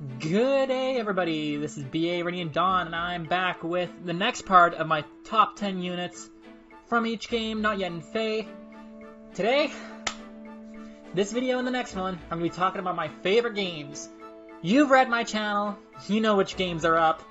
Good day, everybody. This is BA Radiant Dawn, and I'm back with the next part of my top 10 units from each game, not yet in fave. Today, this video and the next one, I'm going to be talking about my favorite games. You've read my channel, you know which games are up.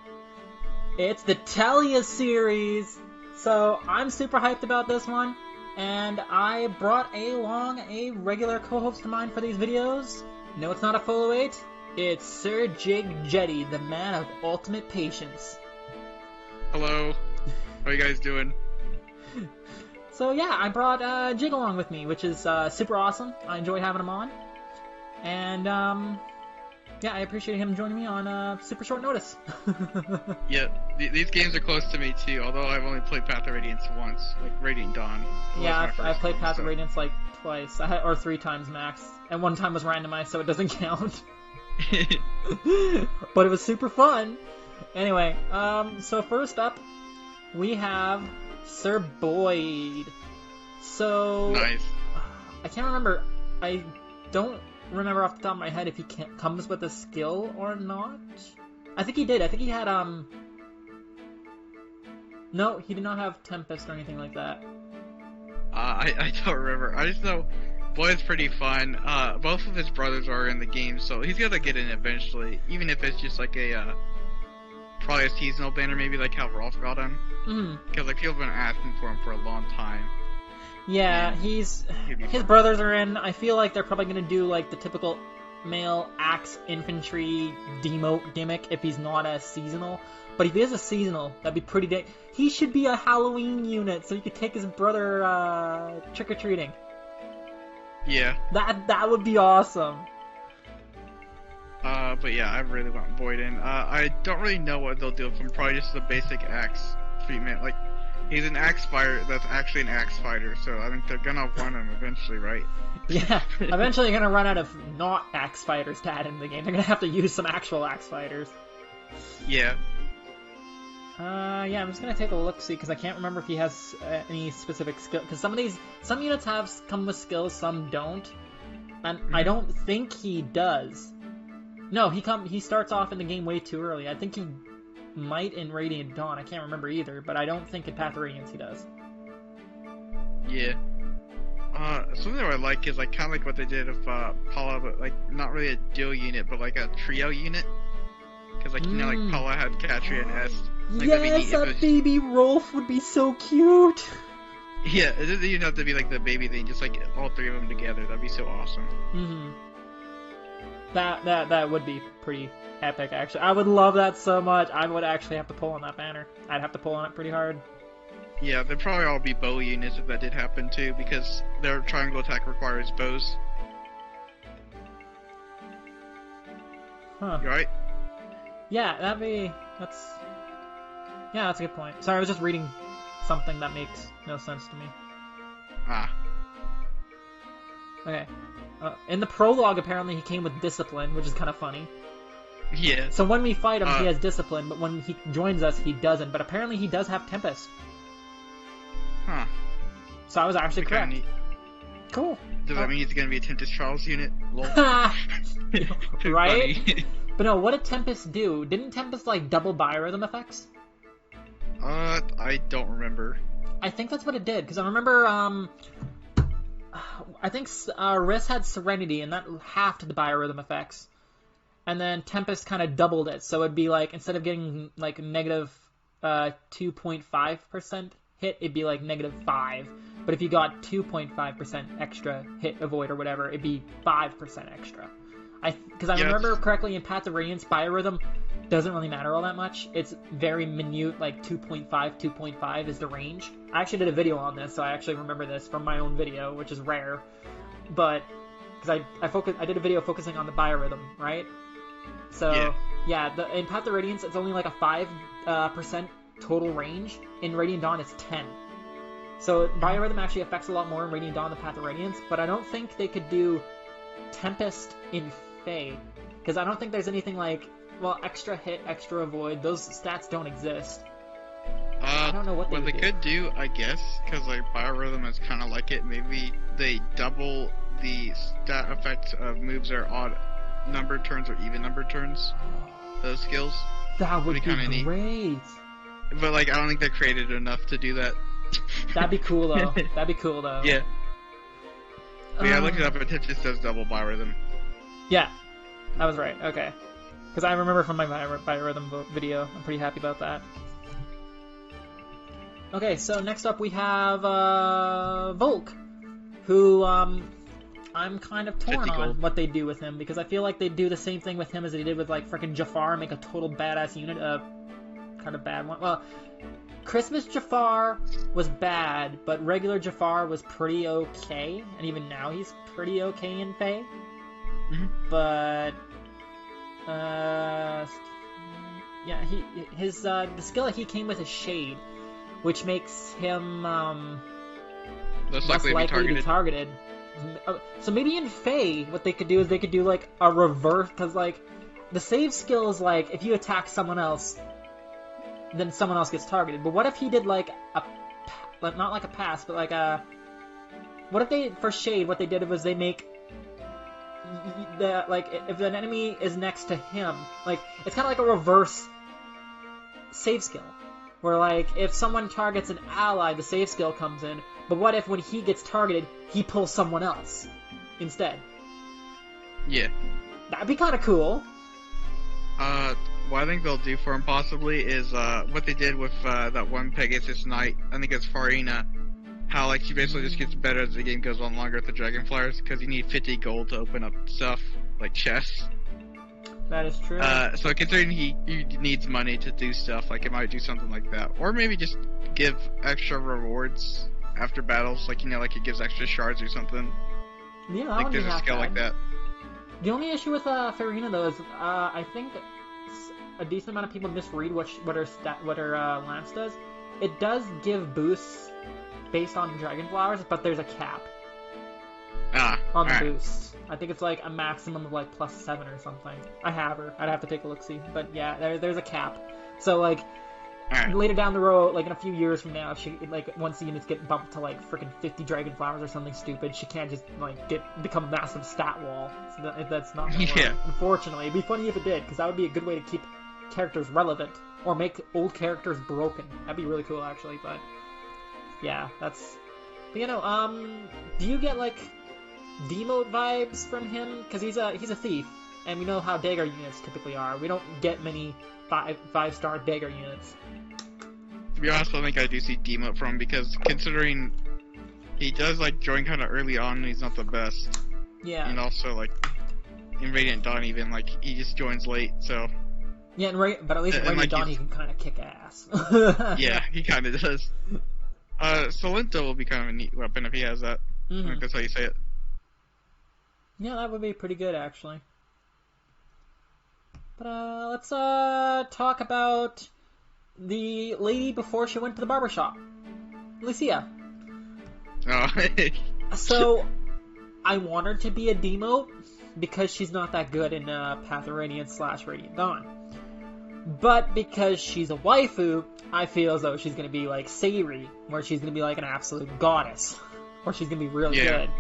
It's the Talia series, so I'm super hyped about this one, and I brought along a regular co-host of mine for these videos. No, it's not a full 08. It's Sir Jigjetty, the man of ultimate patience. Hello. How are you guys doing? So yeah, I brought Jig along with me, which is super awesome. I enjoy having him on. And yeah, I appreciate him joining me on super short notice. Yeah, these games are close to me too, although I've only played Path of Radiance once, like Radiant Dawn. Yeah, I've played Path of Radiance like twice, or 3 times max. And 1 time was randomized, so it doesn't count. But it was super fun. Anyway, so first up, we have Sir Boyd. So nice. I can't remember. I don't remember off the top of my head if he comes with a skill or not. I think he did. I think he had No, he did not have Tempest or anything like that. I don't remember. I just know Boyd's pretty fun. Both of his brothers are in the game, so he's gonna get in eventually, even if it's just like a probably a seasonal banner, maybe like how Rolf got him. Because like people have been asking for him for a long time. Yeah, his brothers are in. I feel like they're probably gonna do like the typical male axe infantry demote gimmick if he's not as seasonal. But if he is a seasonal, that'd be pretty he should be a Halloween unit, so you could take his brother trick-or-treating. Yeah. That would be awesome. But yeah, I really want Boyden. I don't really know what they'll do with him. Probably just the basic axe treatment. Like, he's an axe fighter that's actually an axe fighter, so I think they're gonna run him eventually, right? Yeah, eventually you're gonna run out of not axe fighters to add in the game. They're gonna have to use some actual axe fighters. Yeah. Yeah, I'm just gonna take a look-see, because I can't remember if he has any specific skill, because some units come with skills, some don't, and I don't think he does. No, he starts off in the game way too early. I think he might in Radiant Dawn, I can't remember either, but I don't think in Path of Radiance he does. Yeah. Something that I like is like kind of like what they did with Paula, but like not really a duo unit, but like a trio unit. Because like, you know, like Paula had Katria and Est. Like, yes, that baby Rolf would be so cute! Yeah, it doesn't even have to be like the baby thing, just like all 3 of them together. That'd be so awesome. That would be pretty epic, actually. I would love that so much. I would actually have to pull on that banner. I'd have to pull on it pretty hard. Yeah, they'd probably all be bow units if that did happen too, because their triangle attack requires bows. Huh. You right? Yeah, that's a good point. Sorry, I was just reading something that makes no sense to me. Okay. In the prologue, apparently, he came with Discipline, which is kind of funny. Yeah. So when we fight him, he has Discipline, but when he joins us, he doesn't. But apparently, he does have Tempest. Huh. So I was actually correct. Cool. Does that mean he's gonna be a Tempest Charles unit? Lol. Right? But no, what did Tempest do? Didn't Tempest, like, double biorhythm effects? I don't remember. I think that's what it did, because I remember, I think Riss had Serenity, and that halved the biorhythm effects. And then Tempest kind of doubled it, so it'd be like, instead of getting, like, negative 2.5% hit, it'd be like negative 5. But if you got 2.5% extra hit avoid or whatever, it'd be 5% extra. Because I remember correctly in Path of Radiance, biorhythm doesn't really matter all that much. It's very minute, like 2.5 is the range. I actually did a video on this, so I actually remember this from my own video, which is rare. But, because I did a video focusing on the biorhythm, right? So, yeah, in Path of Radiance, it's only like a 5% total range. In Radiant Dawn, it's 10. So, biorhythm actually affects a lot more in Radiant Dawn than Path of Radiance, but I don't think they could do Tempest in Fae, because I don't think there's anything like, well, extra hit, extra avoid, those stats don't exist. I don't know what they could do, I guess, because like biorhythm is kind of like it, maybe they double the stat effects of moves that are odd numbered turns or even numbered turns. Those skills. That would be kinda neat. great. But like, I don't think they're created enough to do that. That'd be cool though. That'd be cool though. Yeah. But yeah, I looked it up. It just says double biorhythm. Yeah, that was right. Okay, because I remember from my biorhythm video. I'm pretty happy about that. Okay, so next up we have Volk, who I'm kind of torn on what they do with him, because I feel like they do the same thing with him as they did with like frickin' Jafar, make a total badass unit, kind of bad one. Well, Christmas Jafar was bad, but regular Jafar was pretty okay, and even now he's pretty okay in Fae. But yeah, his the skill that he came with is Shade, which makes him less likely to be targeted. So maybe in Fae, what they could do is they could do like a reverse, because like the save skill is like if you attack someone else, then someone else gets targeted. But what if he did like not like a pass, but like a, what if they, for Shade, what they did was they make the, like, if an enemy is next to him, like, it's kind of like a reverse save skill, where like if someone targets an ally, the save skill comes in. But what if when he gets targeted, he pulls someone else instead? Yeah. That'd be kind of cool. What I think they'll do for him possibly is what they did with that one Pegasus Knight. I think it's Farina. How like she basically just gets better as the game goes on longer with the Dragonflyers, because you need 50 gold to open up stuff like chests. That is true. So considering he needs money to do stuff, like it might do something like that, or maybe just give extra rewards after battles, like, you know, like it gives extra shards or something. Yeah, I think there's a skill like that. The only issue with Farina though is I think a decent amount of people misread what her lance does. It does give boosts based on Dragonflowers, but there's a cap on the boosts. I think it's like a maximum of like +7 or something. I have her. I'd have to take a look see, but yeah, there's a cap. So like later down the road, like in a few years from now, if she like once the units get bumped to like freaking 50 Dragonflowers or something stupid, she can't just like become a massive stat wall. So that's not gonna work. Unfortunately, it'd be funny if it did, because that would be a good way to keep characters relevant or make old characters broken. That'd be really cool actually, but yeah, that's. But, you know, do you get like demote vibes from him? Because he's a thief, and we know how dagger units typically are. We don't get many 5-star dagger units. To be honest, I think I do see demote from him, because considering he does like join kind of early on, and he's not the best. Yeah. And also like in Radiant Dawn, even like he just joins late, so. Yeah, but at least in Radiant Dawn he can kind of kick ass. Yeah, he kind of does. Solento will be kind of a neat weapon if he has that. I think that's how you say it. Yeah, that would be pretty good, actually. But, let's, talk about the lady before she went to the barbershop. Lucia. Oh, So, I want her to be a demote, because she's not that good in, Path of Radiance / Radiant Dawn. But because she's a waifu, I feel as though she's gonna be like Sayri, where she's gonna be like an absolute goddess, or she's gonna be really good.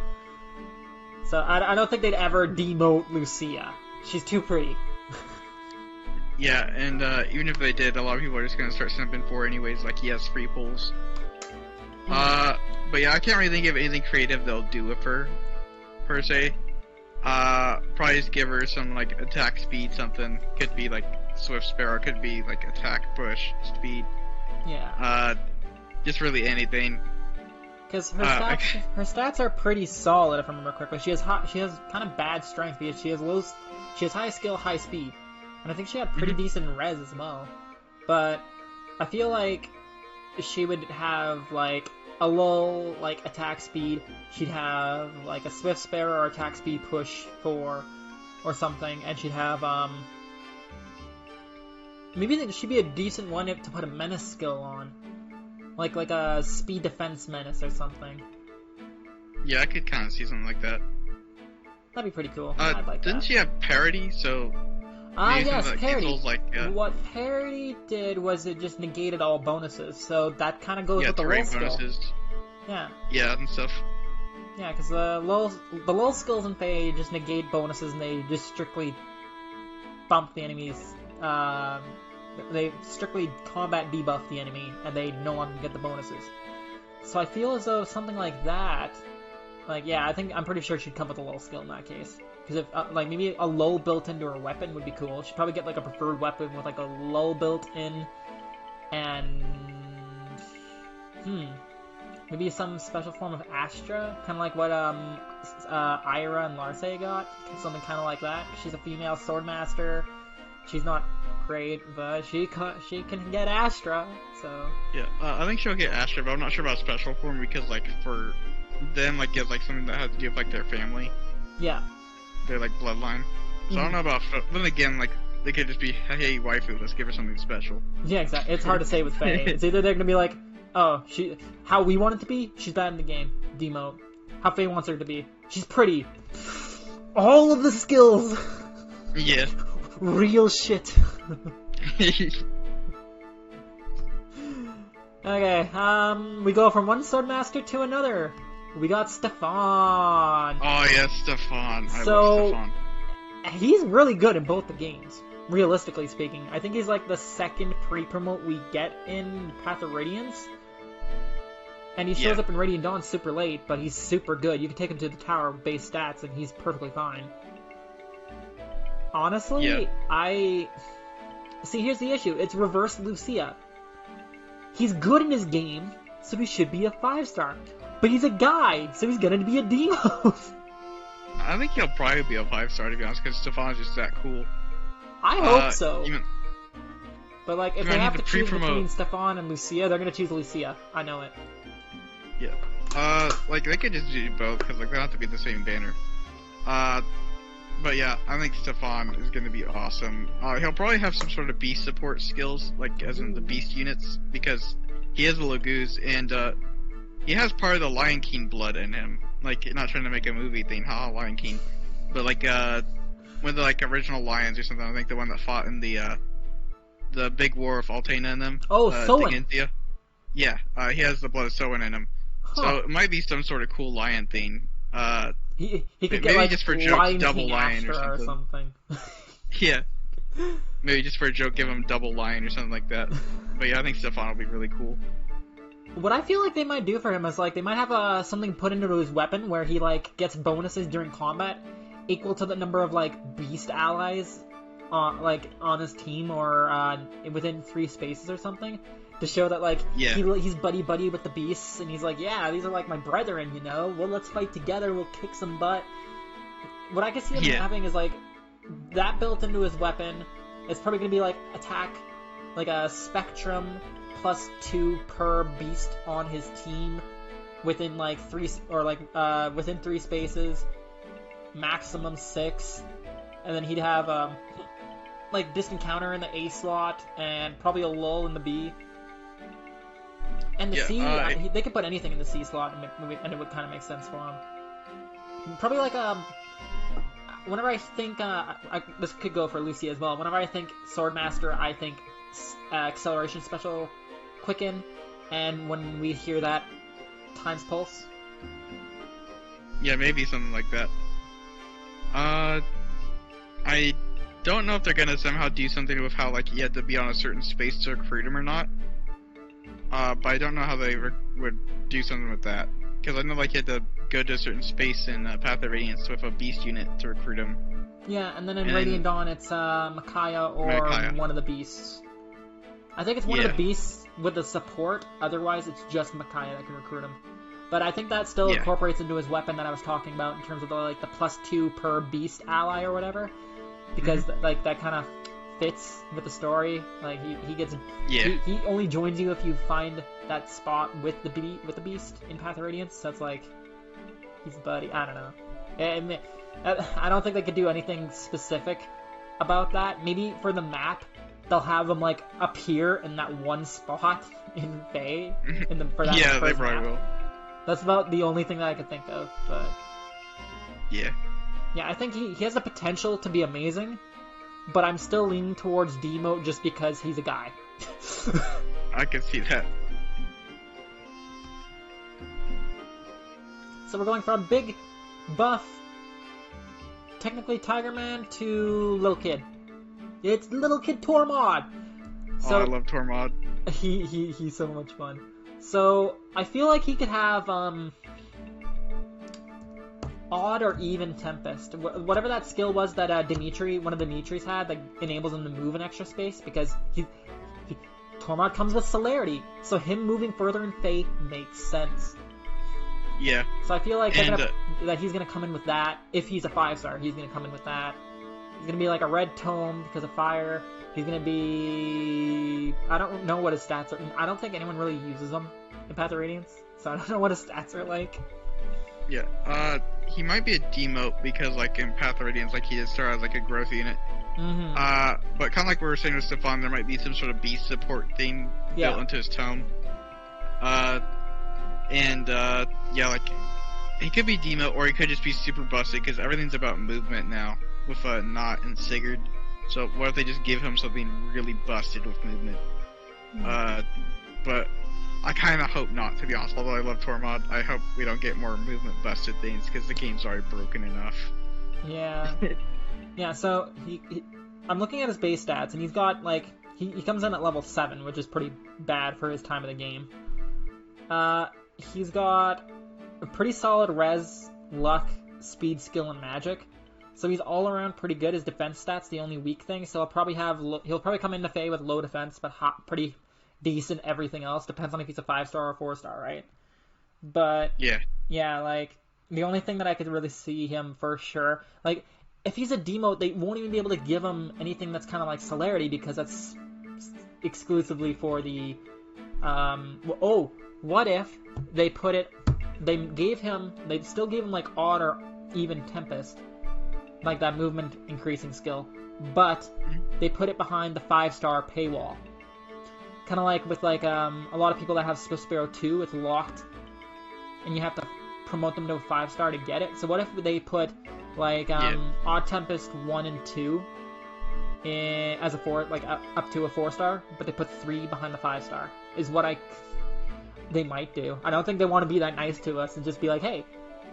So I don't think they'd ever demote Lucia. She's too pretty. Yeah, and even if they did, a lot of people are just gonna start simping for her anyways, like yes, free pulls. But yeah, I can't really think of anything creative they'll do with her, per se. Probably just give her some like attack speed, something. Could be like Swift Sparrow, could be like attack, push, speed. Yeah. Just really anything. Because her stats are pretty solid, if I remember correctly. She has kind of bad strength because she has high skill, high speed, and I think she had pretty decent res as well. But I feel like she would have like a low like attack speed. She'd have like a Swift Sparrow or attack speed push 4 or something, and she'd have maybe she'd be a decent one to put a menace skill on. Like a speed defense menace or something. Yeah, I could kind of see something like that. That'd be pretty cool. I'd like didn't that. she have parity? So yes, parity. Like, what parity did was it just negated all bonuses, so that kind of goes with the terrain roll skill. bonuses. Yeah. Yeah, and stuff. Yeah, because the lull skills in Fae just negate bonuses, and they just strictly bump the enemies. They strictly combat debuff the enemy, and they no longer get the bonuses. So I feel as though something like that, like, yeah, I'm pretty sure she'd come with a lull skill in that case. Because if, like, maybe a lull built into her weapon would be cool. She'd probably get, like, a preferred weapon with, like, a lull built in, and, maybe some special form of Astra, kind of like what, Ira and Larce got, something kind of like that. She's a female swordmaster. She's not great, but she can get Astra, so... Yeah, I think she'll get Astrid, but I'm not sure about special form because, like, for them, like, get, like, something that has to do with, like, their family. Yeah. Their, like, bloodline. So I don't know about... Then again, like, they could just be, hey, waifu, let's give her something special. Yeah, exactly. It's hard to say with Faye. It's either they're gonna be like, oh, how we want it to be, she's bad in the game. Demote. How Faye wants her to be. She's pretty. All of the skills! Yeah. Real shit. Okay, we go from one swordmaster to another. We got Stefan. Oh yes, Stefan. I love Stefan. He's really good in both the games, realistically speaking. I think he's like the second pre-promote we get in Path of Radiance. And he shows up in Radiant Dawn super late, but he's super good. You can take him to the tower with base stats and he's perfectly fine. Honestly, See, here's the issue. It's reverse Lucia. He's good in his game, so he should be a 5-star. But he's a guy, so he's gonna be a demote. I think he'll probably be a 5-star, to be honest, because Stefan's just that cool. I hope so. But, like, if they have to choose between Stefan and Lucia, they're gonna choose Lucia. I know it. Yeah. Like, they could just do both, because, like, they don't have to be the same banner. But yeah, I think Stefan is going to be awesome. He'll probably have some sort of beast support skills, like as in the beast units, because he is a Lagoose, and he has part of the Lion King blood in him. Like, not trying to make a movie thing, haha, Lion King. But like, one of the like original lions or something, I think the one that fought in the big war with Altena and them. Oh, Soen. Yeah, he has the blood of Soen in him. Huh. So it might be some sort of cool lion thing. He could maybe get like just for jokes, double King lion Astra or something. Yeah. Maybe just for a joke, give him double lion or something like that. But yeah, I think Stefan will be really cool. What I feel like they might do for him is like they might have something put into his weapon where he like gets bonuses during combat equal to the number of like beast allies on his team or within 3 spaces or something. To show that, like, he's buddy-buddy with the beasts, and he's like, yeah, these are, like, my brethren, you know? Well, let's fight together, we'll kick some butt. What I can see him having is, like, that built into his weapon. It's probably gonna be, like, attack, like, a spectrum +2 per beast on his team within, like, 3, or, like, within 3 spaces, maximum 6, and then he'd have, like, distant counter in the A slot, and probably a lull in the B. And the C, they could put anything in the C slot, and it would kind of make sense for him. Probably like whenever I think this could go for Lucia as well. Whenever I think Swordmaster, I think acceleration special quicken, and when we hear that, times pulse. Yeah, maybe something like that. I don't know if they're gonna somehow do something with how like you had to be on a certain space to recruit him or not. But I don't know how they would do something with that. Because I know like you had to go to a certain space in Path of Radiance with a beast unit to recruit him. Yeah, and then in Radiant Dawn it's Micaiah or one of the beasts. I think it's one of the beasts with the support, otherwise it's just Micaiah that can recruit him. But I think that still incorporates into his weapon that I was talking about in terms of the, like, the +2 per beast ally or whatever. Because like that kind of fits with the story. Like he gets he only joins you if you find that spot with the beast in Path of Radiance. So it's like he's a buddy. I don't know. And I don't think they could do anything specific about that. Maybe for the map they'll have him like appear in that one spot in Fae for that they first probably map. will. That's about the only thing that I could think of. But yeah, I think he has the potential to be amazing. But I'm still leaning towards demote just because he's a guy. I can see that. So we're going from big, buff, technically Tiger Man to little kid. It's little kid Tormod. So I love Tormod. He's so much fun. So I feel like he could have odd or even Tempest. Whatever that skill was that one of the Dimitris had, that enables him to move in extra space, because Tormod comes with celerity, so him moving further in Fate makes sense. Yeah. So I feel like that he's gonna come in with that. If he's a 5-star, he's gonna come in with that. He's gonna be like a red tome because of fire. He's gonna be... I don't know what his stats are. I don't think anyone really uses him in Path of Radiance, so I don't know what his stats are like. Yeah, he might be a demote because, like, in Path of Radiance, like, he did start as, like, a growth unit. Mm-hmm. But kind of like we were saying with Stefan, there might be some sort of beast support thing built into his tome. Yeah, like, he could be demote, or he could just be super busted, because everything's about movement now, with, Knot and Sigurd. So, what if they just give him something really busted with movement? But I kind of hope not, to be honest. Although I love Tormod, I hope we don't get more movement busted things, because the game's already broken enough. Yeah. Yeah, so I'm looking at his base stats, and he's got, like, he comes in at level 7, which is pretty bad for his time of the game. He's got a pretty solid res, luck, speed, skill, and magic. So he's all around pretty good. His defense stats the only weak thing, so he'll probably come into Fae with low defense, but pretty decent everything else. Depends on if he's a 5-star or 4-star, right? But yeah, like, the only thing that I could really see him for sure, like, if he's a demote, they won't even be able to give him anything that's kind of like celerity, because that's exclusively for the what if they still gave him like odd or even Tempest, like that movement increasing skill, but they put it behind the 5-star paywall. Kind of like with like a lot of people that have Swift Sparrow 2, it's locked, and you have to promote them to a 5-star to get it. So what if they put like Odd Tempest 1 and 2 as a 4, like up to a 4-star, but they put 3 behind the 5-star, is what they might do. I don't think they want to be that nice to us and just be like, hey,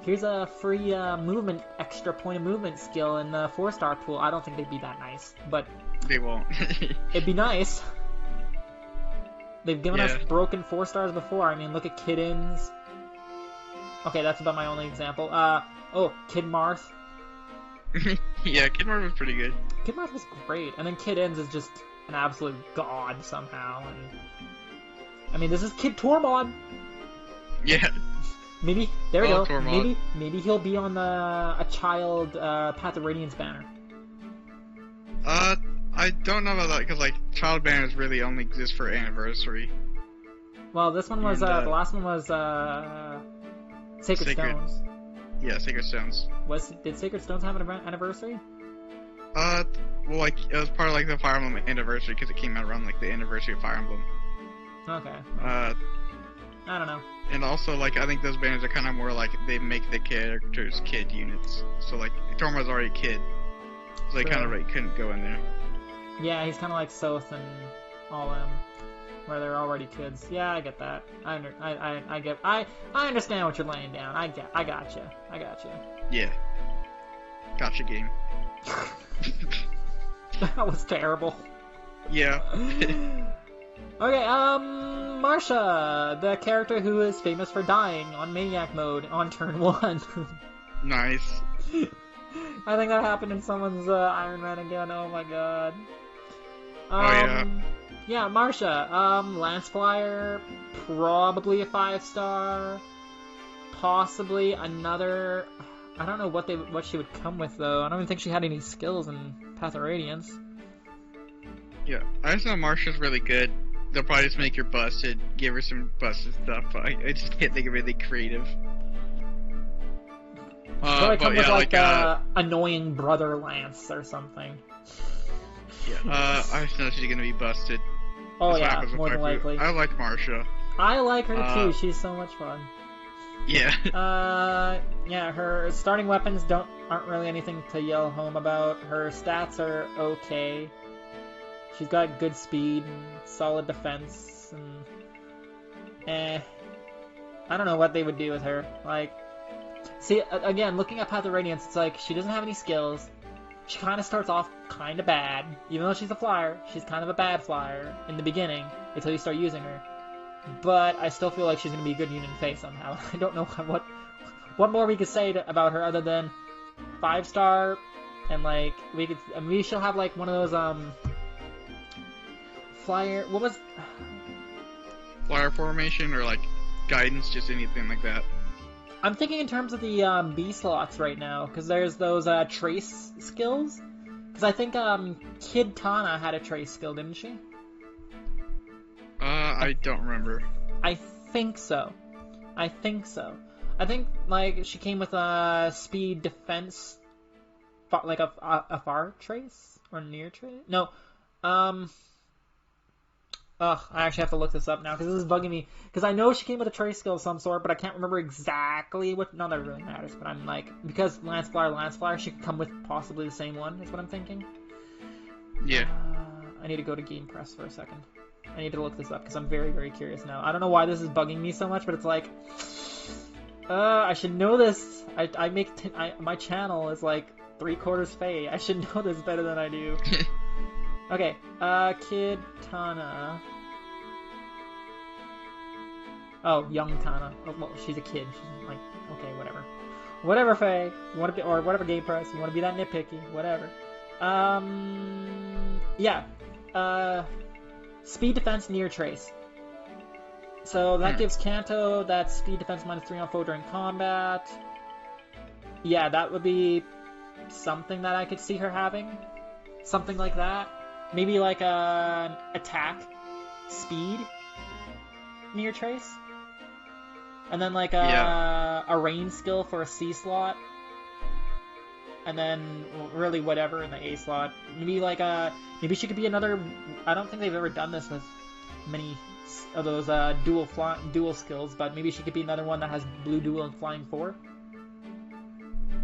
here's a free extra point of movement skill in the 4-star pool. I don't think they'd be that nice, but they won't. It'd be nice. They've given us broken 4-stars before. I mean, look at Kiddens. Okay, that's about my only example. Kid Marth. Yeah, Kid Marth was pretty good. Kid Marth was great, and then Kiddens is just an absolute god somehow. And I mean, this is Kid Tormod. Yeah. Maybe there we go. Tormod. Maybe he'll be on a child Path of Radiance banner. I don't know about that, because like child banners really only exist for anniversary. Well, this one was the last one was Sacred Stones. Yeah, Sacred Stones. Did Sacred Stones have an anniversary? Well, like, it was part of like the Fire Emblem anniversary, because it came out around like the anniversary of Fire Emblem. Okay. I don't know. And also, like, I think those banners are kind of more like they make the characters kid units. So like, Tormod's already a kid, so they kind of couldn't go in there. Yeah, he's kind of like Soth and all them, where they're already kids. Yeah, I get that. I understand what you're laying down. I gotcha. Yeah. Gotcha game. That was terrible. Yeah. Okay, Marsha, the character who is famous for dying on Maniac mode on turn 1. Nice. I think that happened in someone's Iron Man again. Oh my god. Yeah, Marsha. Lance Flyer, probably a 5-star. Possibly another. I don't know what she would come with though. I don't even think she had any skills in Path of Radiance. Yeah, I just know Marsha's really good. They'll probably just make her busted, give her some busted stuff. But I just can't think of anything creative. Probably come with like annoying brother Lance or something. Yeah, I just know she's gonna be busted. Oh yeah, more than likely. I like Marsha. I like her too. She's so much fun. Yeah. Yeah. Her starting weapons aren't really anything to yell home about. Her stats are okay. She's got good speed and solid defense, and I don't know what they would do with her. Like, See, again, looking at Path of Radiance, it's like, she doesn't have any skills. She kind of starts off kind of bad. Even though she's a flyer, she's kind of a bad flyer in the beginning, until you start using her. But I still feel like she's going to be a good unit in Fae somehow. I don't know what more we could say about her other than 5-star, and like, maybe she'll have like one of those, flyer, what was... Flyer formation, or like, guidance, just anything like that. I'm thinking in terms of the B slots right now, because there's those trace skills. Because I think Kid Tana had a trace skill, didn't she? I don't remember. I think so. I think like she came with a speed defense, like a far trace or near trace. No, Ugh, I actually have to look this up now, because this is bugging me. Because I know she came with a trace skill of some sort, but I can't remember exactly what... Not that it really matters, but I'm like... Because Lance Flyer, she could come with possibly the same one, is what I'm thinking. Yeah. I need to go to Game Press for a second. I need to look this up, because I'm very, very curious now. I don't know why this is bugging me so much, but it's like... I should know this. My channel is like 3/4 Fae. I should know this better than I do. Okay, Kid Tana. Oh, young Tana. Oh, well, she's a kid. She's like, okay, whatever. Whatever, Faye. You want to be, or whatever, Game Press. You want to be that nitpicky? Whatever. Yeah. Speed defense near trace. So that gives Kanto that speed defense -3 on foe during combat. Yeah, that would be something that I could see her having. Something like that. Maybe like an attack speed near trace. And then like a range skill for a C slot. And then really whatever in the A slot. Maybe like maybe she could be another... I don't think they've ever done this with many of those dual skills, but maybe she could be another one that has blue dual and flying 4.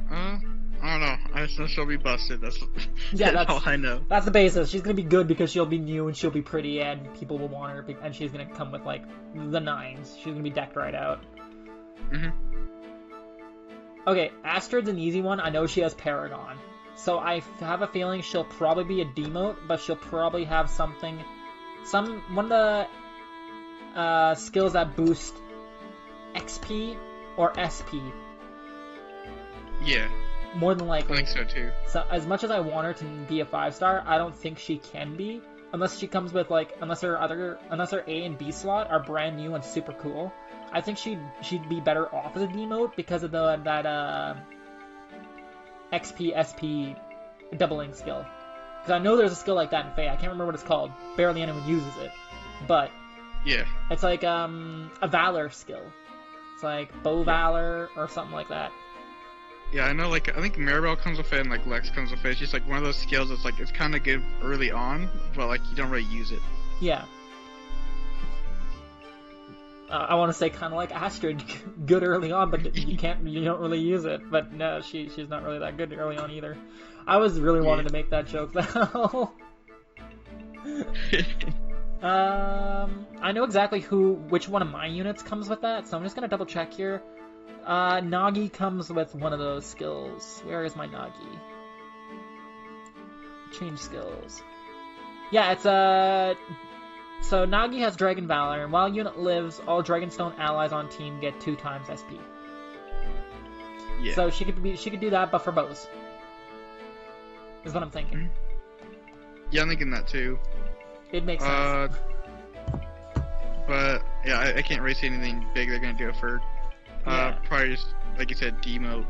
I don't know. I just know she'll be busted. That's all I know. That's the basis. She's gonna be good because she'll be new and she'll be pretty and people will want her, and she's gonna come with like the 9s. She's gonna be decked right out. Okay, Astrid's an easy one. I know she has Paragon, so I have a feeling she'll probably be a demote, but she'll probably have one of the skills that boost XP or SP. Yeah. More than likely. I think so too. So as much as I want her to be a 5-star, I don't think she can be, unless she comes with like, unless her A and B slot are brand new and super cool. I think she'd be better off as a demote because of that XP SP doubling skill. Because I know there's a skill like that in Fae. I can't remember what it's called. Barely anyone uses it, but yeah, it's like a Valor skill. It's like Bow Valor or something like that. Yeah, I know, like, I think Maribel comes with it and, like, Lex comes with it. It's just, like, one of those skills that's, like, it's kind of good early on, but, like, you don't really use it. Yeah. I want to say kind of like Astrid, good early on, but you don't really use it. But no, she's not really that good early on either. I was really wanting to make that joke, though. I know exactly which one of my units comes with that, so I'm just going to double check here. Nagi comes with one of those skills. Where is my Nagi? Change skills. Yeah, it's so Nagi has Dragon Valor, and while unit lives, all Dragonstone allies on team get 2 times SP. Yeah. So she could do that, but for bows. Is what I'm thinking. Yeah, I'm thinking that too. It makes sense. But yeah, I can't really see anything big they're gonna go for. Probably just, like you said, demote.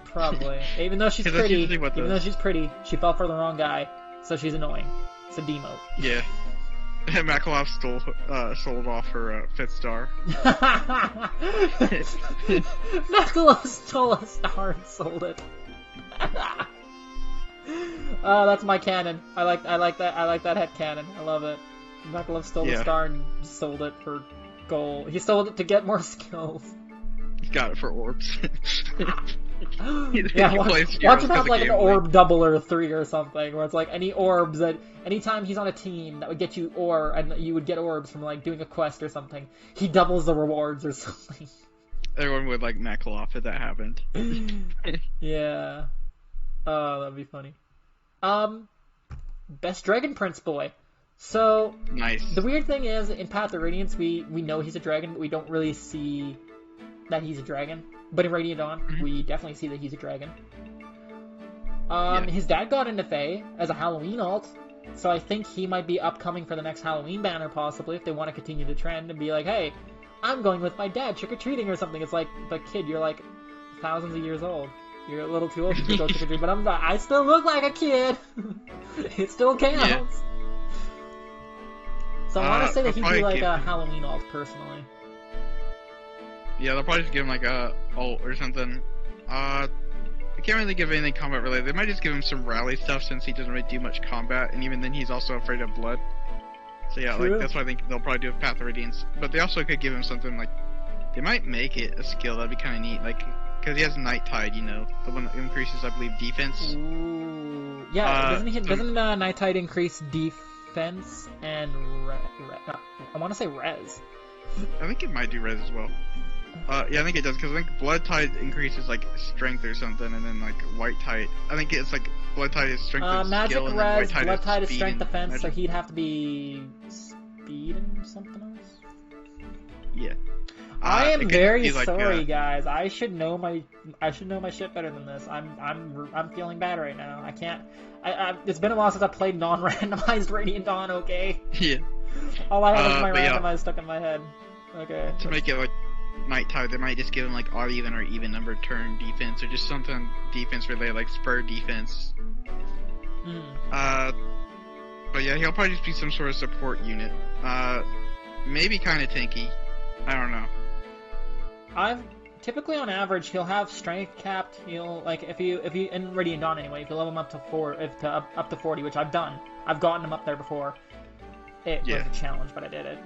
Probably. Even though she's pretty, she fell for the wrong guy, so she's annoying. It's a demote. Yeah. Makalov sold off her 5th star. Makalov stole a star and sold it. Oh, that's my cannon. I like that head cannon. I love it. Makalov stole a star and sold it for gold. He sold it to get more skills. Got it for orbs. Yeah, watch him have like an orb double or 3 or something, where it's like any orbs that anytime he's on a team that would get you and you would get orbs from like doing a quest or something, he doubles the rewards or something. Everyone would like Meckle off if that happened. Yeah. Oh, that'd be funny. Best Dragon Prince boy. So Nice. the weird thing is, in Path of Radiance, we know he's a dragon, but we don't really see that he's a dragon. But in Radiant Dawn, we definitely see that he's a dragon. His dad got into Fae as a Halloween alt, so I think he might be upcoming for the next Halloween banner, possibly, if they want to continue the trend and be like, hey, I'm going with my dad trick-or-treating or something. It's like, but kid, you're like thousands of years old. You're a little too old to go trick-or-treat, but I still look like a kid. It still counts. Yeah. So I want to say that he'd be like a Halloween alt, personally. Yeah, they'll probably just give him like a ult or something. I can't really give anything combat related. They might just give him some rally stuff since he doesn't really do much combat, and even then he's also afraid of blood. So yeah, like that's what I think they'll probably do with Path of Radiance. But they also could give him something like, they might make it a skill. That'd be kind of neat, like because he has Night Tide, you know, the one that increases, I believe, defense. Ooh. Yeah, doesn't Night Tide increase defense and I want to say res? I think it might do res as well. Yeah, I think it does, because I think Blood Tide increases, like, strength or something, and then, like, White Tide, I think it's, like, Blood Tide is strength and magic skill, and res, then White Tide Blood Tide is strength defense, magic. so he'd have to be speed and something else? Yeah. I am very sorry, guys. I should know my shit better than this. I'm feeling bad right now. I can't. It's been a while since I played non-randomized Radiant Dawn. Okay. Yeah. All I have is my randomized stuck in my head. Okay. To make it like Night Tide, they might just give him like odd even or even number turn defense, or just something defense related, like spur defense. But yeah, he'll probably just be some sort of support unit. Maybe kind of tanky. I don't know. Typically on average he'll have strength capped. He'll like if you in Radiant Dawn anyway, if you level him up to up to 40, which I've done. I've gotten him up there before. It was a challenge, but I did it.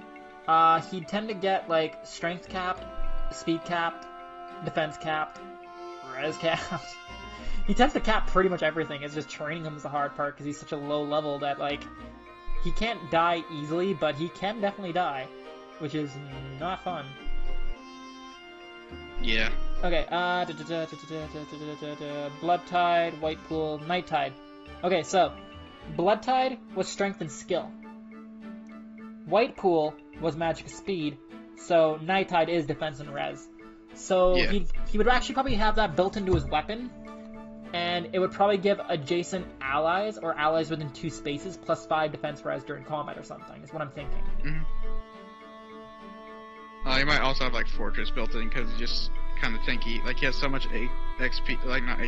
He'd tend to get like strength capped, speed capped, defense capped, res capped. He tends to cap pretty much everything. It's just training him is the hard part because he's such a low level that like he can't die easily, but he can definitely die, which is not fun. Yeah. Okay, Blood Tide, White Pool, Night Tide. Okay, so, Blood Tide was strength and skill. White Pool was magic speed, so Night Tide is defense and res. So, he would actually probably have that built into his weapon, and it would probably give adjacent allies, or allies within 2 spaces, plus 5 defense res during combat or something, is what I'm thinking. Mm-hmm. He might also have like Fortress built in because he's just kind of tanky. Like he has so much XP, like not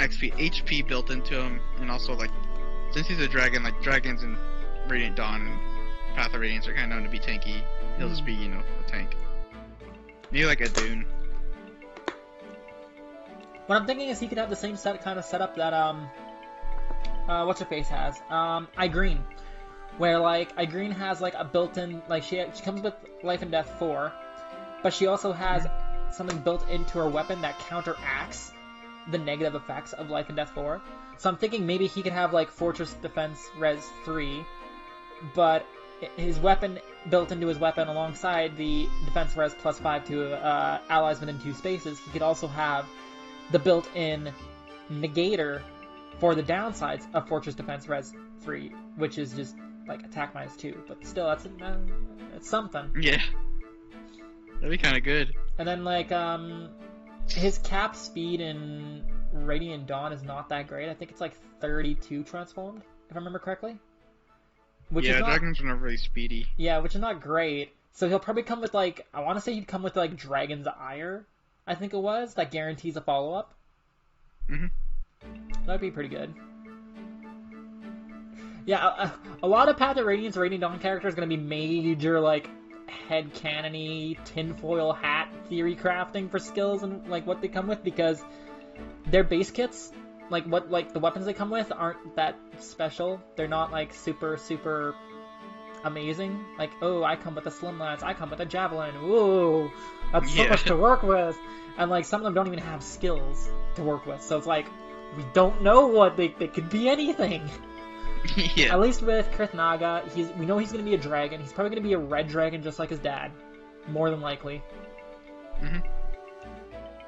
XP, HP built into him, and also like since he's a dragon, like dragons in Radiant Dawn and Path of Radiance are kind of known to be tanky. He'll just be, you know, a tank. Maybe like a Dune. What I'm thinking is he could have the same kind of setup that what's her face has. Igreen. Where, like, Igreen has, like, a built-in, like, she comes with Life and Death 4, but she also has something built into her weapon that counteracts the negative effects of Life and Death 4. So I'm thinking maybe he could have, like, Fortress Defense Res 3, but his weapon built into his weapon alongside the Defense Res plus 5 to allies within 2 spaces. He could also have the built-in negator for the downsides of Fortress Defense Res 3, which is just like attack -2, but still, it's something. Yeah, that'd be kind of good. And then like his cap speed in Radiant Dawn is not that great. I think it's like 32 transformed, if I remember correctly. Which is not, dragons are not really speedy. Yeah, which is not great. So he'll probably come with like, I want to say he'd come with like Dragon's Ire, I think it was, that guarantees a follow up. That'd be pretty good. Yeah, a lot of Path of Radiance Radiant Dawn characters are going to be major, like, headcanon-y, tinfoil hat theory crafting for skills and, like, what they come with, because their base kits, like, the weapons they come with aren't that special. They're not, like, super, super amazing. Like, oh, I come with a slim lance, I come with a javelin, ooh, that's so much to work with. And, like, some of them don't even have skills to work with, so it's like, we don't know what they could be anything. Yeah. At least with Krith Naga, we know he's going to be a dragon. He's probably going to be a red dragon just like his dad. More than likely.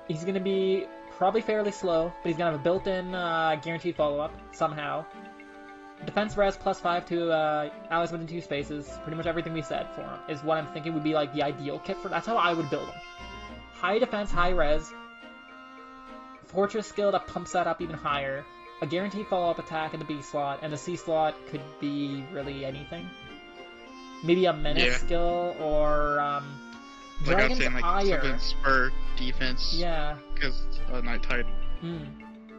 He's going to be probably fairly slow, but he's going to have a built-in guaranteed follow-up somehow. Defense res +5 to allies within 2 spaces. Pretty much everything we said for him is what I'm thinking would be like the ideal kit for. That's how I would build him. High defense, high res. Fortress skill that pumps that up even higher. A guaranteed follow-up attack in the B slot, and the C slot could be really anything. Maybe a menace skill or Dragon's Ire. Something spur defense. Yeah. Because Night Tide.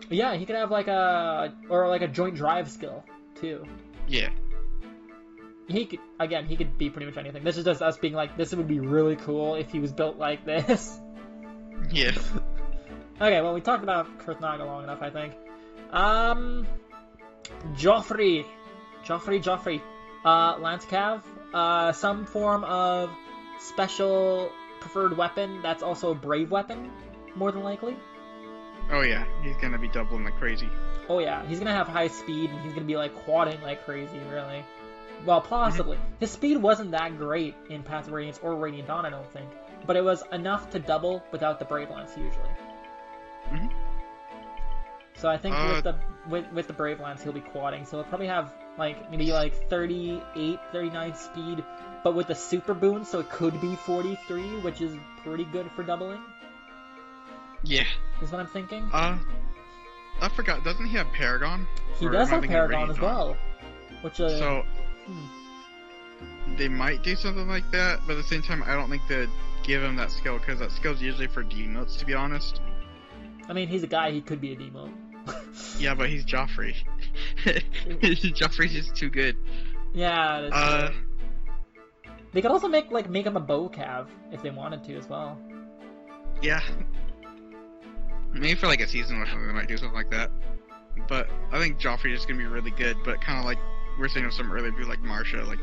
Yeah, he could have like a joint drive skill too. Yeah. He could be pretty much anything. This is just us being like, this would be really cool if he was built like this. Yeah. Okay, well, we talked about Kurthnaga long enough, I think. Joffrey. Lance Cav. Some form of special preferred weapon that's also a brave weapon, more than likely. Oh yeah, he's gonna be doubling like crazy. Oh yeah, he's gonna have high speed, and he's gonna be like quadding like crazy, really. Well, possibly. His speed wasn't that great in Path of Radiance or Radiant Dawn, I don't think. But it was enough to double without the Brave Lance, usually. So I think with the Brave Lance, he'll be quadding. So he'll probably have like maybe like 38, 39 speed, but with the super boon, so it could be 43, which is pretty good for doubling. Yeah. Is what I'm thinking. I forgot. Doesn't he have Paragon? He does have Paragon as well. Which so they might do something like that, but at the same time, I don't think they'd give him that skill because that skill's usually for demotes, to be honest. I mean, he's a guy. He could be a demote. Yeah, but he's Joffrey. Joffrey's just too good. Yeah. That's true. They could also make him a bow cav if they wanted to as well. Yeah. Maybe for like a season or something, they might do something like that. But I think Joffrey is gonna be really good. But kind of like we're saying with some earlier people like Marsha, like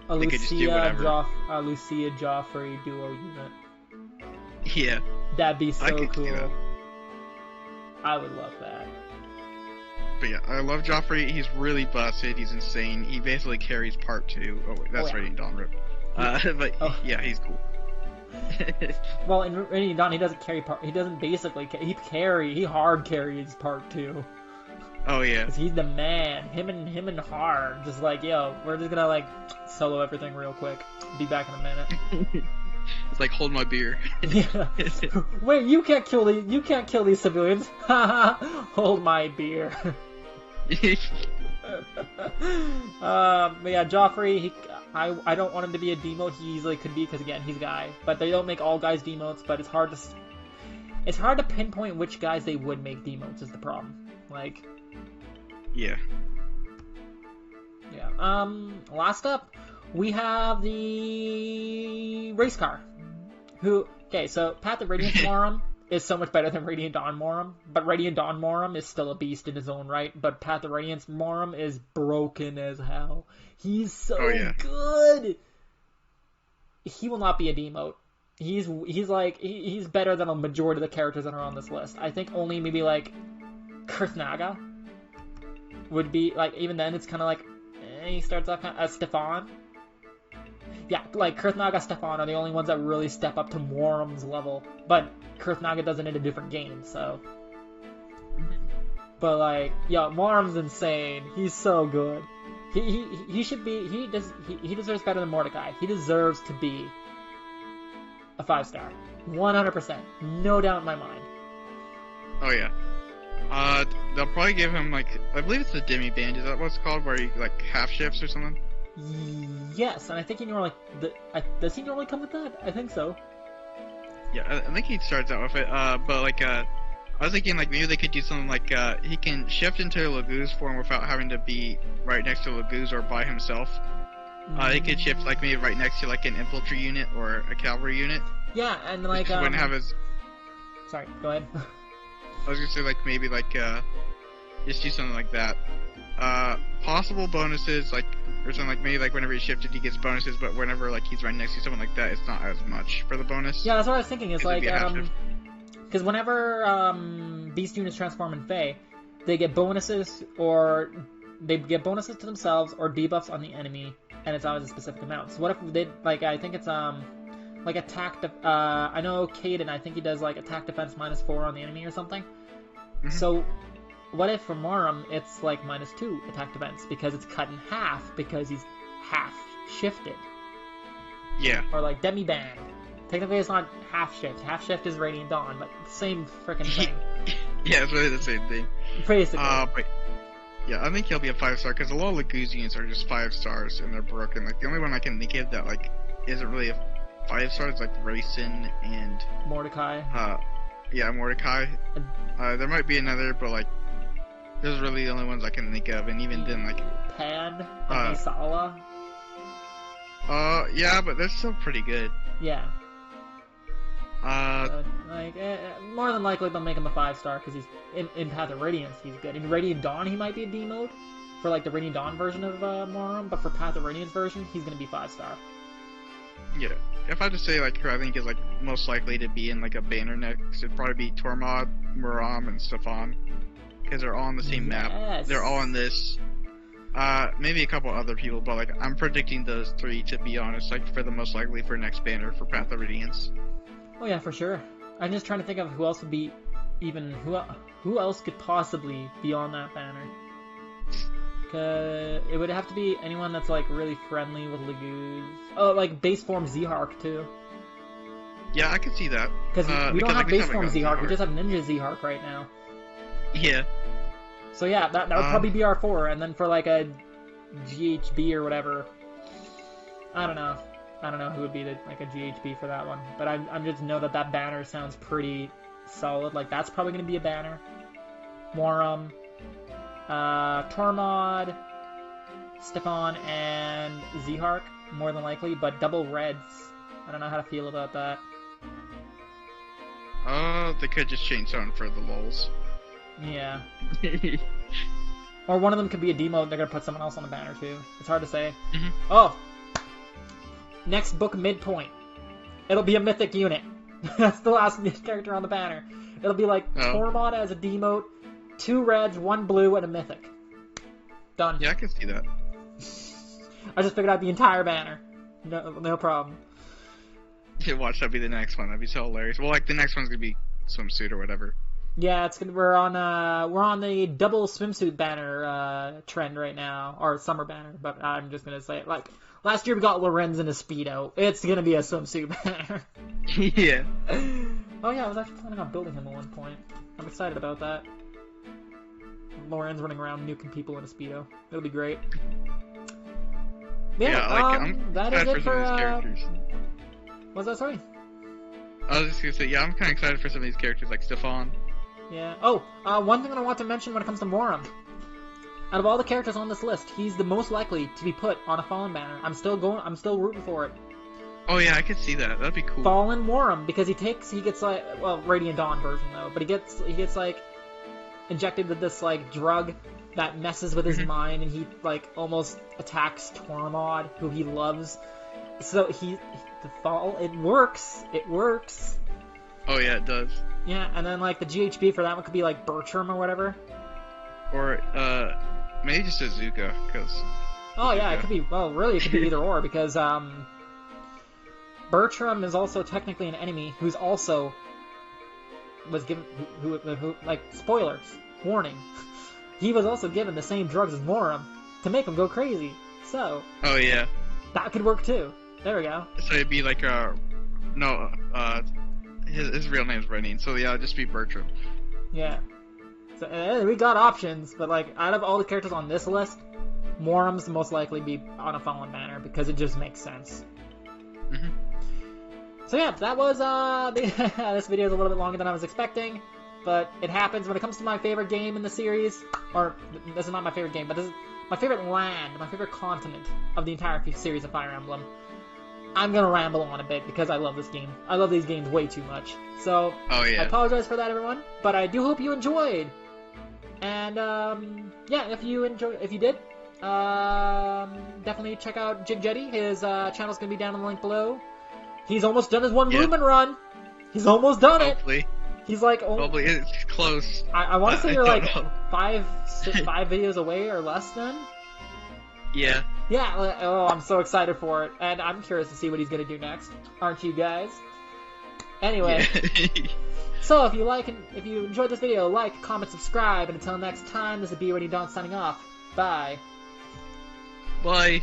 they could just do whatever. Lucia Joffrey duo unit. Yeah. That'd be so cool. I would love that. But yeah, I love Joffrey. He's really busted. He's insane. He basically carries part 2. Oh wait, that's Radiant Dawn Rip. But yeah, he's cool. Well, in Radiant Dawn, he doesn't carry part. He doesn't basically. He hard carries part 2. Oh yeah. 'Cause he's the man. Him and hard. Just like, yo, we're just gonna like solo everything real quick. Be back in a minute. It's like, hold my beer. Yeah. Wait, you can't kill these civilians. Hold my beer. But yeah, Joffrey, I don't want him to be a demote. He easily could be, because again, he's a guy. But they don't make all guys demotes, but it's hard to pinpoint which guys they would make demotes is the problem. Like, yeah. Last up, we have the race car. So Path of Radiance Morum is so much better than Radiant Dawn Morum, but Radiant Dawn Morum is still a beast in his own right, but Path of Radiance Morum is broken as hell. He's so good! He will not be a demote. He's better than a majority of the characters that are on this list. I think only maybe like Kurthnaga would be, like, even then it's kind of like, he starts off as Stefan. Yeah, like, Kurthnaga, Stefan are the only ones that really step up to Morum's level, but Kurthnaga does it in a different game, so. But, like, yo, Morum's insane. He's so good. He should be, he deserves better than Mordecai. He deserves to be a 5-star. 100%. No doubt in my mind. Oh, yeah. They'll probably give him, like, I believe it's the Demi Band, is that what it's called, where he, like, half shifts or something? Yes, and I think he normally, does he normally come with that? I think so. Yeah, I think he starts out with it, but, like, I was thinking, like, maybe they could do something like, he can shift into Lagoo's form without having to be right next to Lagoo's or by himself. He could shift, like, maybe right next to, like, an infantry unit or a cavalry unit. Yeah, and, like, wouldn't have his... Sorry, go ahead. I was gonna say, like, maybe, like, just do something like that. Possible bonuses, like, or something like, maybe, like, whenever he's shifted, he gets bonuses, but whenever, like, he's right next to someone like that, it's not as much for the bonus. Yeah, that's what I was thinking, is, like, because whenever, Beast units transform in Fae, they get bonuses, or they get bonuses to themselves, or debuffs on the enemy, and it's always a specific amount. So what if they, like, I think it's, like, like attack. I know Caden. I think he does like attack defense -4 on the enemy or something. Mhm. So, what if for Morum it's like -2 attack defense because it's cut in half because he's half shifted? Yeah. Or like demi-band. Technically, it's not half shift. Half shift is Radiant Dawn, but same freaking thing. Yeah, it's really the same thing. Basically. But yeah, I think he'll be a 5-star because a lot of Lagoos units are just 5 stars and they're broken. Like the only one I can think of that like isn't really a 5-star is like Rayson and Mordecai. Yeah, Mordecai. There might be another, but like those are really the only ones I can think of, and even then like Pan and Masala. Yeah, but they're still pretty good. Yeah. More than likely they'll make him a 5-star because he's in Path of Radiance. He's good. In Radiant Dawn, he might be a D mode for like the Radiant Dawn version of Morum, but for Path of Radiance version, he's gonna be 5-star. Yeah. If I had to say like who I think is like most likely to be in like a banner next, it'd probably be Tormod, Muram, and Stefan because they're all on the same map. They're all in this. Maybe a couple other people, but like I'm predicting those 3 to be honest, like for the most likely for next banner for Path of Radiance. Oh yeah, for sure. I'm just trying to think of who else would be who else could possibly be on that banner. Cause it would have to be anyone that's like really friendly with Lagoos. Oh, like base form Zhark too. Yeah, I could see that. Because we don't have base form Zhark, we Zhark. just have Ninja Zhark right now. Yeah. So yeah, that would probably be our 4, and then for like a GHB or whatever, I don't know who would be like a GHB for that one. But I'm just know that banner sounds pretty solid. Like that's probably gonna be a banner. Morum, Tormod, Stefan, and Zhark more than likely, but double reds. I don't know how to feel about that. They could just change someone for the lulz. Yeah. Or one of them could be a demo and they're gonna put someone else on the banner too. It's hard to say. Mhm. Oh! Next book midpoint. It'll be a mythic unit. That's the last character on the banner. It'll be like Tormod as a demote, 2 reds, 1 blue, and a mythic. Done. Yeah, I can see that. I just figured out the entire banner. No problem. Watch that be the next one. That'd be so hilarious. Well, like the next one's gonna be swimsuit or whatever. Yeah, we're on the double swimsuit banner trend right now, or summer banner. But I'm just gonna say it like last year we got Lorenz in a speedo. It's gonna be a swimsuit banner. Yeah. Oh yeah, I was actually planning on building him at one point. I'm excited about that. Lorenz running around nuking people in a speedo. It'll be great. I'm that is excited it for some of for these characters. What's that? Sorry. I was just gonna say, yeah, I'm kind of excited for some of these characters like Stefan. Yeah. Oh, one thing that I want to mention when it comes to Morum. Out of all the characters on this list, he's the most likely to be put on a Fallen banner. I'm still rooting for it. Oh yeah, I could see that. That'd be cool. Fallen Morum, because he gets like, well, Radiant Dawn version though, but he gets like injected with this like drug that messes with his mind, and he like almost attacks Tormod, who he loves. So it works. It works. Oh yeah, it does. Yeah, and then like the GHB for that one could be like Bertram or whatever. Or maybe just Azuka, because. Oh yeah, it could be. Well, really, it could be either or because Bertram is also technically an enemy who's also was given who like spoilers, warning. He was also given the same drugs as Morum to make him go crazy. So. Oh yeah. That could work too. There we go. So it'd be like his real name's Radiance, so yeah, it'd just be Bertram. Yeah. So we got options, but like out of all the characters on this list, Morum's the most likely be on a Fallen banner because it just makes sense. Mhm. So yeah, that was this video is a little bit longer than I was expecting, but it happens when it comes to my favorite game in the series. Or this is not my favorite game, but this is my favorite land, my favorite continent of the entire series of Fire Emblem. I'm gonna ramble on a bit because I love this game. I love these games way too much. So oh, yeah. I apologize for that, everyone, but I do hope you enjoyed. And yeah, if you did, definitely check out Jigjetty. His channel's gonna be down in the link below. He's almost done his one Lumen run. He's almost done Hopefully. it. He's like Hopefully it's close. I want to say you're like five videos away or less then. Yeah. Yeah, oh, I'm so excited for it, and I'm curious to see what he's gonna do next. Aren't you guys? Anyway, Yeah. so if you enjoyed this video, like, comment, subscribe, and until next time, this is Be Ready Dawn signing off. Bye. Bye.